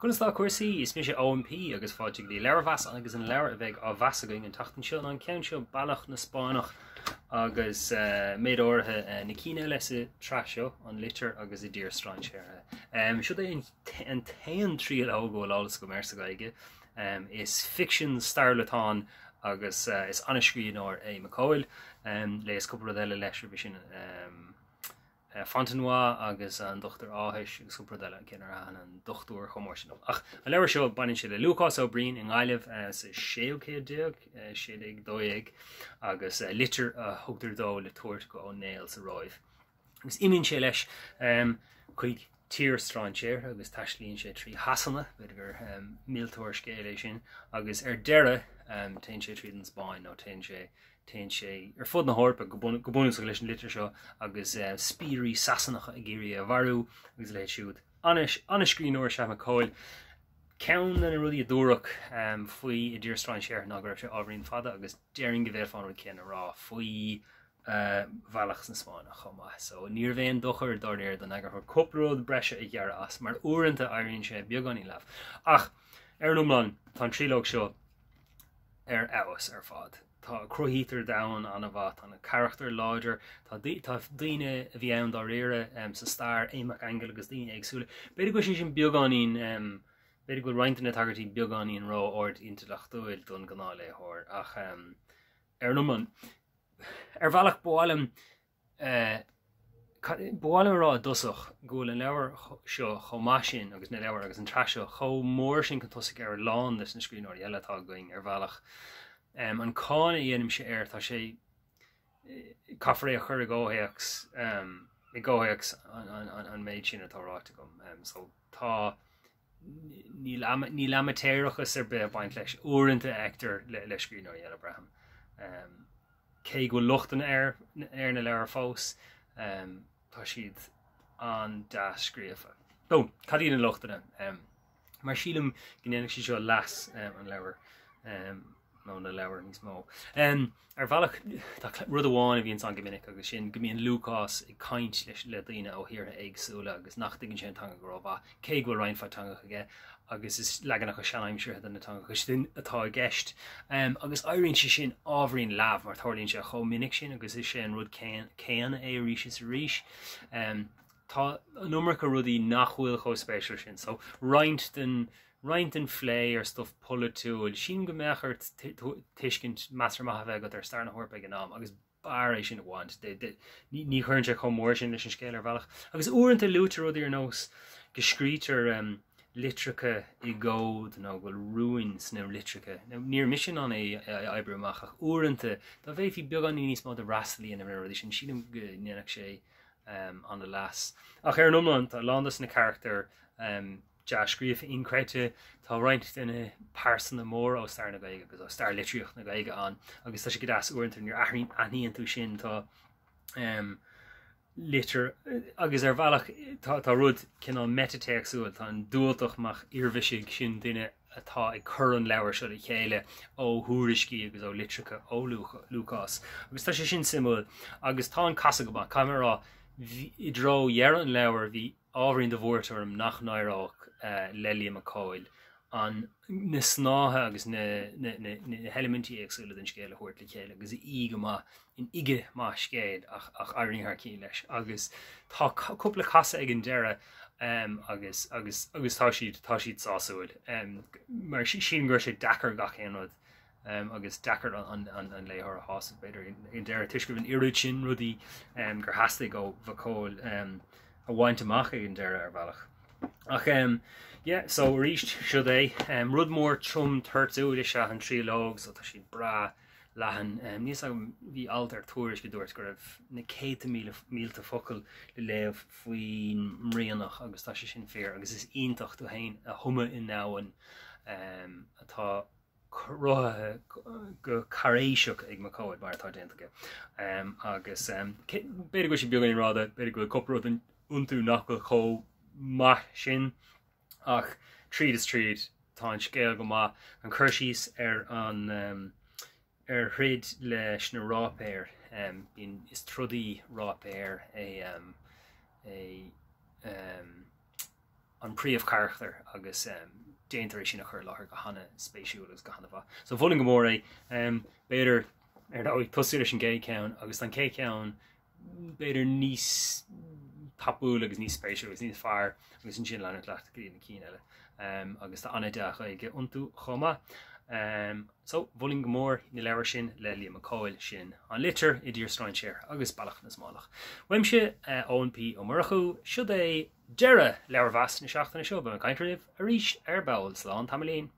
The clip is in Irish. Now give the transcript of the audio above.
Gunstá cuasaí is mis sé OMP agus fáilte dí leabhar-mheas agus an leabhar a bheith á bheasagaing an tachtain seo an ceann seo Bealach na Spáinneach agus méid ortha na cíine leis traseo an Litir agus I dTír Strainséartha. Seo é an tain Triológ álas go mersa gaige is fiction starlatán agus is anascríonóir Mhic Cóil leis cúpla eile leis sin Fontenoy agus an dochtar áthais agus cúpla eile cinar an dochtúir chomór sin. Ach an leabhar seo bainann sé le Lucas ó Brín in Ghaillimh sa 6 2 agus Litir a thugtar dó le tuairt go ó néal sa roimh. Agus imíonn sé leis chuig dTír Strainséartha agus taislíonn sé trí hasanna beidir gur mílteoir scéala sin agus deire taonn sé tríd an Spáin nó taonn sé fud na hórpa go bunús leis an Litir seo agus spírí sasannacha a géirí a bharú agus le siúd anascríonóir se Mhic Cóil ceann na rudí a dúrach faoi I dTír Strainséartha ná gur sé ábhríonn fada agus déirn go bhéir fáin céanna rá faoi Bealach na Spáinneach chomá. So níor bhéon dochar dáir den agur chu cupród breise I dhearr as mar uaireanta airíonn sé beagání leabh. Ach ar an umláin tá Triológ seo ar eabhas ar fad. Tá cruthítar dain an bhat an charachtar láidir tá daoine a bhí ann dá réire sa stair éimeach angel agus daoine agsúla. Beidir go sin beagáín beidir go roiinteanna tagartí beagáín rá ord intachúil don gná léthir ach ar an umláin ar bhealach bhálam rá dosach gúil an leabhar seo chomá sin agus na leabhar agus an traseo chomór sin go tosaigh ar lán leis na scríonóirí eile tá going ar bhealach. An cána dhéanam sé tá sé caithfar é a chur I ggóthaíochs an méid sin atáráte gom. So tá ní lamatéireachas ar be baint leis uaireanta eachtar le scríonóirí eile braham. Cé go luchtan ar na leabhar fós tá siad an scríofa. Nó cadíon na luchtaine mar sílam gnéanaigh sí seo leas an leabhar nó na leabhar níos mó. Ar bhealach rud amháin a bhíonn an gomininic agus sin go mbíonn Lucas I caint leis le daoine ó thiartha éagsúla agus nach dtuigeann sé an go rabh cé go roiinfeid tangacha aige agus is legan go seaimseirthe den natanga chus duine atá gceist. Agus éiríonn sé sin ábhríonn leabh mar tharlíonn sé chomininic sin agus is sé an rud céan é ríis is ríis. Tá numar go rudaí nachhfuil cho spéisiir sin. So roint den phlé ar stuff polytúil sin go mechart tuiscint meastar maithe bheith go ar star na hórpa an am agus bar é sin a bhaint. Ní chuann sé chomór sin leis an scéal ar bhealach. Agus uaireanta luútar rudaí ar nós go scrítar litricha I ggód nó bhfuil ruúins nó litricha. Níor mission an é eibreamach ach uaireanta dá bheith hí beagáí níos má de rasalíí na rudaí sin siadm go níanach sé an na leas. Ach ar an umláin tá landas na charachtar scríomh incréite tá roiint duna pásan na mór ó star na gaige agus ó star litríocht na gaige an agus tá sé go as uaireanta níor aíonn tú sin tá Litir agus ar bhealach tá rud cinál metatéagsúil tá an dúilteachach iarmhisigh sin duine atá ag chur an leabhar seo I chéile ó thuairiscí agus ó litricha ó Lucas. Agus tá sé sin simúil agus tá an casa go camerará I dro dhear an leabhar bhí ábhríonn de bhórtarm nach naireach le Mhic Cóil an na snáthe agus na elementí agsúla den scéile thuairt le chéile agus in ige má scéad ach airíonn cí leis agus tá cúpla casa ag an deire agus tá siad sáúil mar sin gur sé dechar gachéanad agus dechar an léthar a hása beidir in deire tuiscibh an irid sin rudaí gur hasasta go Mhic Cóil a bhaint amach ag an deire ar bhealach. Ach so ríist siúd é rud mór trom tuirtúil is se an Triológ so tá siad bra lehan níos bhí altar túiris go dúirt go raibh na 100,000 focail le léamh faoin mrianach agus tá sé sin fér agus is ionintach tú hain a thuma in náhan atá rothe go caréiseach ag Mhic Cóil mar atá déantacha agus beidir go sé beagáin ráda beidir go cupród an untú nachfuil cho maith sin ach tríd is tríd tá an scéal go maith an chuirsís ar an ar thrid leis na rápéir bíon is trudaí rápéir an príomh charachtar agus déantar sin nach chur láthir go hanna spéisiú agus go hanna bha. So bhfuil go mór beidir ag tosú sin gé ceann agus an cé ceann beidir níos tapú agus níos spéisiú agus níos fearr agus an sin lena leat go na cí eile agus tá anna deach ige untú chuma. So bhfuil go mór na leabhar sin le Leabhar-mheas Cóil sin an litir idir Strainséartha agus Bealach na smálach. Weimse ONP ó marachú siúd é deire leabhar-mheas na seachtainna seo be an caiinteoibh a rís ar báil slán tamlín.